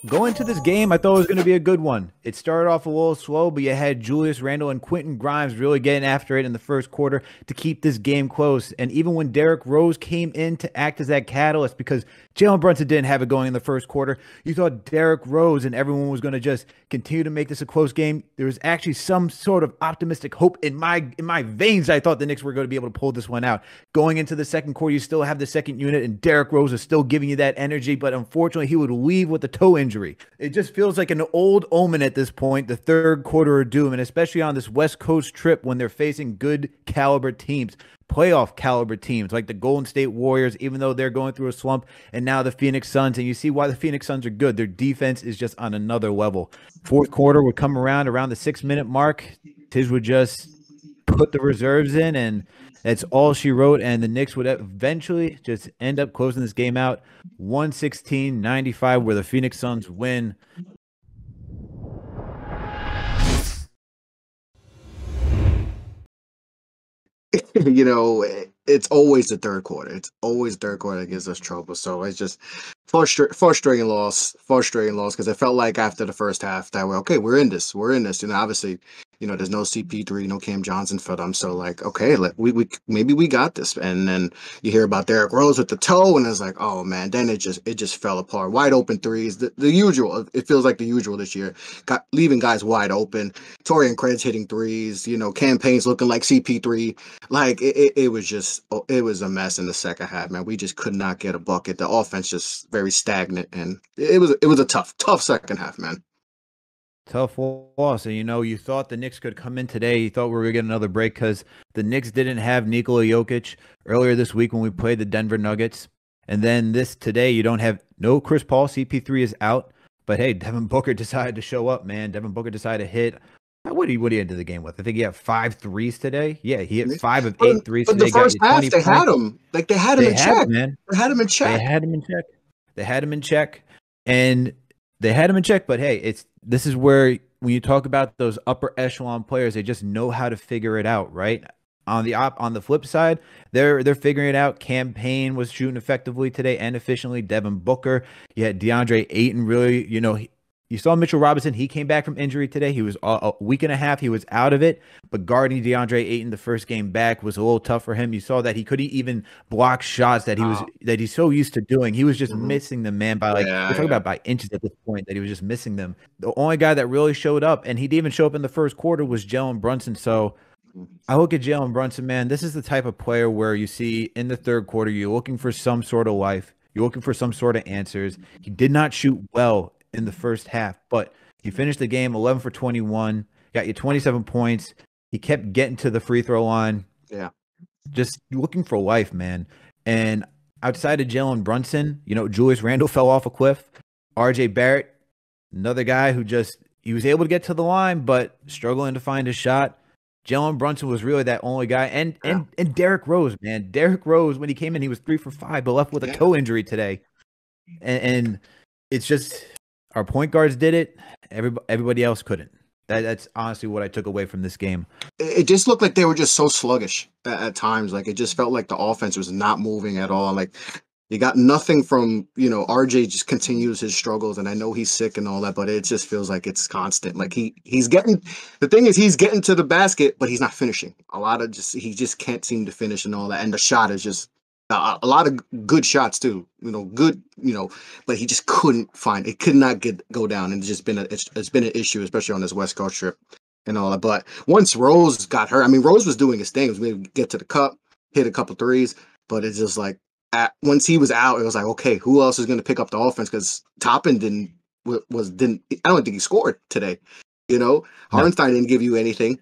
going into this game, I thought it was going to be a good one. It started off a little slow, but you had Julius Randle and Quentin Grimes really getting after it in the first quarter to keep this game close. And even when Derrick Rose came in to act as that catalyst, because Jalen Brunson didn't have it going in the first quarter, you thought Derrick Rose and everyone was going to just continue to make this a close game. There was actually some sort of optimistic hope in my veins. I thought the Knicks were going to be able to pull this one out. Going into the second quarter, you still have the second unit, and Derrick Rose is still giving you that energy, but unfortunately, he would leave with a toe injury. It just feels like an old omen at this point, the third quarter of doom, and especially on this West Coast trip when they're facing good caliber teams, playoff caliber teams like the Golden State Warriors, even though they're going through a slump, and now the Phoenix Suns. And you see why the Phoenix Suns are good. Their defense is just on another level. Fourth quarter would come around the 6-minute mark. Tiz would just put the reserves in, and that's all she wrote, and the Knicks would eventually just end up closing this game out 116-95, where the Phoenix Suns win. It's always the third quarter. It's always third quarter that gives us trouble. So it's just frustrating loss because it felt like after the first half that we're in this. Obviously, there's no CP3, no Cam Johnson for them. So okay, maybe we got this. And then you hear about Derrick Rose with the toe, and it's like, oh man, then it just fell apart. Wide open threes, the usual. It feels like the usual this year. Leaving guys wide open. Torian Craig's hitting threes. Campaign's looking like CP3. It was a mess in the second half, man. We just could not get a bucket. The offense just very stagnant, and it was a tough second half, man. Tough loss. And, you thought the Knicks could come in today. You thought we were going to get another break because the Knicks didn't have Nikola Jokic earlier this week when we played the Denver Nuggets. And then today, you don't have no Chris Paul. CP3 is out. But, hey, Devin Booker decided to show up, man. Devin Booker decided to hit. What did he end the game with? I think he had 5 threes today. Yeah, he hit 5 of 8 threes today. But the first half, they had him. They had him in check. Man. They had him in check. But hey, this is where when you talk about those upper echelon players, they just know how to figure it out, right? On the flip side, they're figuring it out. Campaign was shooting effectively today and efficiently. Devin Booker, you had DeAndre Ayton really, you saw Mitchell Robinson. He came back from injury today. He was a week and a half. He was out of it. But guarding DeAndre Ayton the first game back was a little tough for him. You saw that he couldn't even block shots that he's so used to doing. He was just missing them, man, by we're talking about by inches at this point, that he was just missing them. The only guy that really showed up, and he didn't even show up in the first quarter, was Jalen Brunson. So I look at Jalen Brunson, man. This is the type of player where you see in the third quarter, you're looking for some sort of life. You're looking for some sort of answers. He did not shoot well in the first half, but he finished the game 11 for 21, got you 27 points. He kept getting to the free throw line. Yeah. Just looking for life, man. And outside of Jalen Brunson, Julius Randle fell off a cliff. RJ Barrett, another guy who he was able to get to the line, but struggling to find a shot. Jalen Brunson was really that only guy. And Derrick Rose, man. Derrick Rose, when he came in, he was 3 for 5, but left with a toe injury today. And it's just, our point guards did it. Everybody else couldn't. That's honestly what I took away from this game. It just looked like they were just so sluggish at times. It just felt like the offense was not moving at all. You got nothing from, RJ just continues his struggles, and I know he's sick and all that, but it just feels like it's constant. He's getting to the basket, but he's not finishing. He just can't seem to finish and all that. And the shot is just a lot of good shots too, but he just couldn't find it. Could not go down, and it's been an issue, especially on this West Coast trip and all that. But once Rose got hurt, Rose was doing his thing. He was maybe get to the cup, hit a couple threes, but it's just once he was out, it was okay, who else is going to pick up the offense? Because Toppin didn't. I don't think he scored today. Hartenstein didn't give you anything.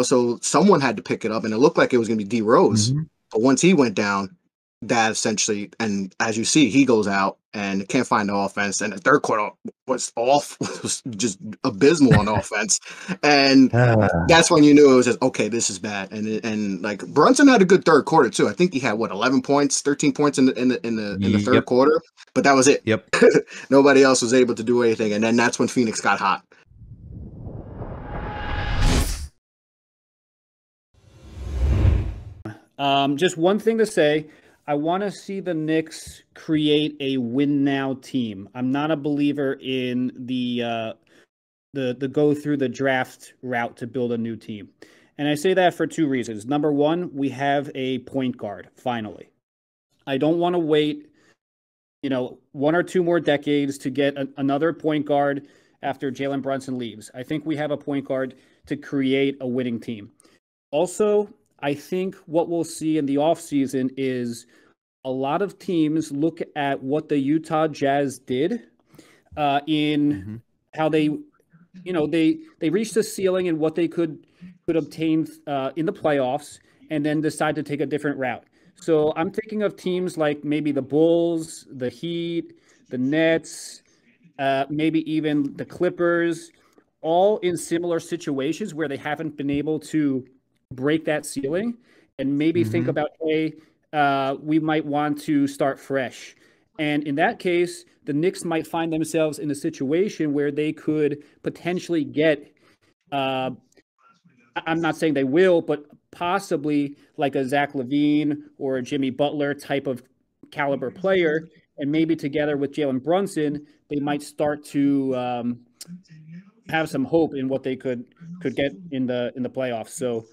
So someone had to pick it up, and it looked like it was going to be D Rose. Mm-hmm. But once he went down, that essentially, and as you see, he goes out and can't find the offense. And the third quarter was just abysmal on offense. And that's when you knew it was just, okay, this is bad. And Brunson had a good third quarter too. I think he had 11 points, 13 points in the third quarter, but that was it. Yep. Nobody else was able to do anything. And then that's when Phoenix got hot. Just one thing to say. I want to see the Knicks create a win now team. I'm not a believer in the go through the draft route to build a new team. And I say that for two reasons. Number one, we have a point guard, finally. I don't want to wait, 1 or 2 more decades to get another point guard after Jalen Brunson leaves. I think we have a point guard to create a winning team. Also, I think what we'll see in the offseason is a lot of teams look at what the Utah Jazz did in how they reached the ceiling and what they could obtain in the playoffs, and then decide to take a different route. So I'm thinking of teams like maybe the Bulls, the Heat, the Nets, maybe even the Clippers, all in similar situations where they haven't been able to break that ceiling, and maybe think about, hey, we might want to start fresh. And in that case, the Knicks might find themselves in a situation where they could potentially get, I'm not saying they will, but possibly like a Zach LaVine or a Jimmy Butler type of caliber player. And maybe together with Jalen Brunson, they might start to have some hope in what they could get in the playoffs. So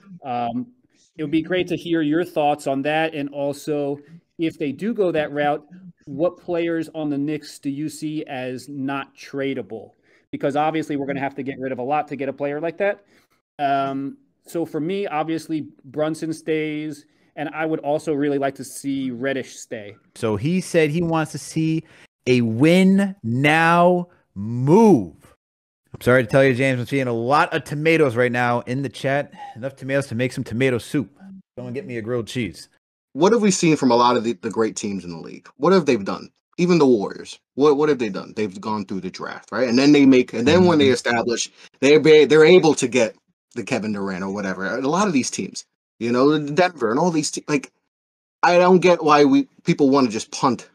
it would be great to hear your thoughts on that. And also, if they do go that route, what players on the Knicks do you see as not tradable? Because obviously we're going to have to get rid of a lot to get a player like that. So for me, obviously Brunson stays, and I would also really like to see Reddish stay. So he said he wants to see a win now move. I'm sorry to tell you, James, I'm seeing a lot of tomatoes right now in the chat. Enough tomatoes to make some tomato soup. Someone get me a grilled cheese. What have we seen from a lot of the great teams in the league? What have they done? Even the Warriors. What have they done? They've gone through the draft, right? And then when they establish, they're able to get the Kevin Durant or whatever. A lot of these teams, Denver and all these teams, like, I don't get why people want to just punt,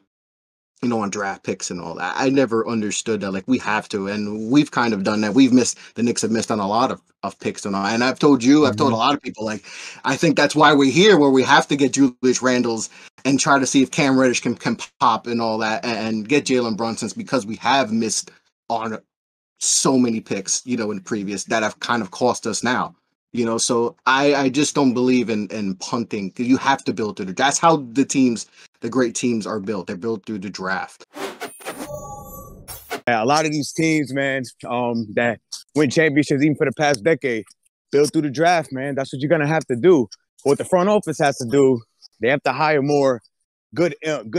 on draft picks and all that. I never understood that. Like, we have to, and we've kind of done that. The Knicks have missed on a lot of picks and all. And I've told a lot of people, like, I think that's why we're here, where we have to get Julius Randles and try to see if Cam Reddish can pop and all that, and get Jalen Brunson's, because we have missed on so many picks, in previous, that have kind of cost us now. So I just don't believe in punting, because you have to build through that's how the great teams are built. They're built through the draft. Yeah, a lot of these teams, man, that win championships even for the past decade, build through the draft, man. That's what you're gonna have to do. What the front office has to do, they have to hire more good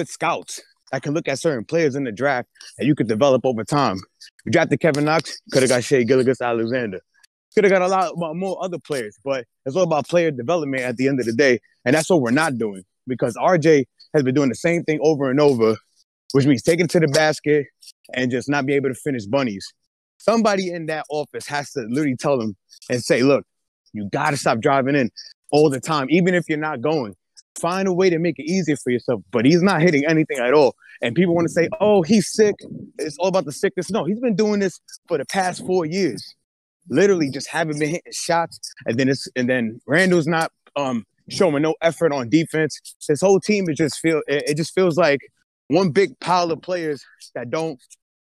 scouts that can look at certain players in the draft that you could develop over time. You drafted Kevin Knox, could have got Shai Gilgeous-Alexander. Could have got a lot more other players, but it's all about player development at the end of the day. And that's what we're not doing, because RJ has been doing the same thing over and over, which means taking to the basket and just not be able to finish bunnies. Somebody in that office has to literally tell them and say, look, you got to stop driving in all the time, even if you're not going. Find a way to make it easier for yourself. But he's not hitting anything at all. And people want to say, oh, he's sick. It's all about the sickness. No, he's been doing this for the past 4 years. Literally just haven't been hitting shots, and then Randle's not showing no effort on defense. This whole team just feels like one big pile of players that don't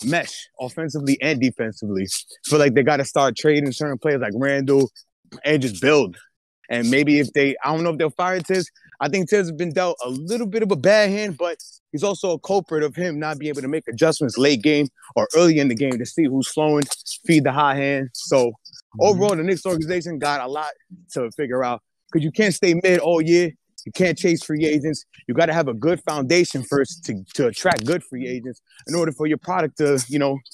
mesh offensively and defensively. Feel like they got to start trading certain players like Randle and just build. And maybe I don't know if they'll fire Tiz. I think Tiz has been dealt a little bit of a bad hand, but he's also a culprit of him not being able to make adjustments late game or early in the game to see who's flowing, feed the hot hand. So overall, the Knicks organization got a lot to figure out, because you can't stay mid all year. You can't chase free agents. You got to have a good foundation first to attract good free agents in order for your product to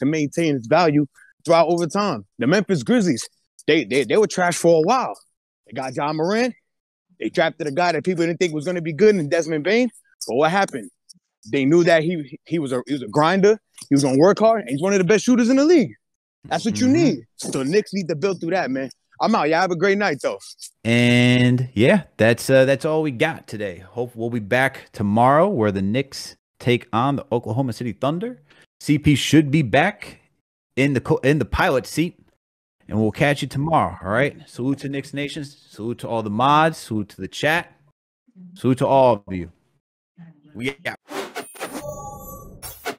maintain its value throughout over time. The Memphis Grizzlies, they were trash for a while. They got John Moran. They drafted a guy that people didn't think was going to be good in Desmond Bane. But what happened? They knew that he was a grinder. He was going to work hard, and he's one of the best shooters in the league. That's what you need. So the Knicks need to build through that, man. I'm out. Y'all have a great night, though. And yeah, that's all we got today. Hope we'll be back tomorrow, where the Knicks take on the Oklahoma City Thunder. CP should be back in the pilot seat. And we'll catch you tomorrow, all right? Salute to Knicks Nation. Salute to all the mods. Salute to the chat. Salute to all of you. We out.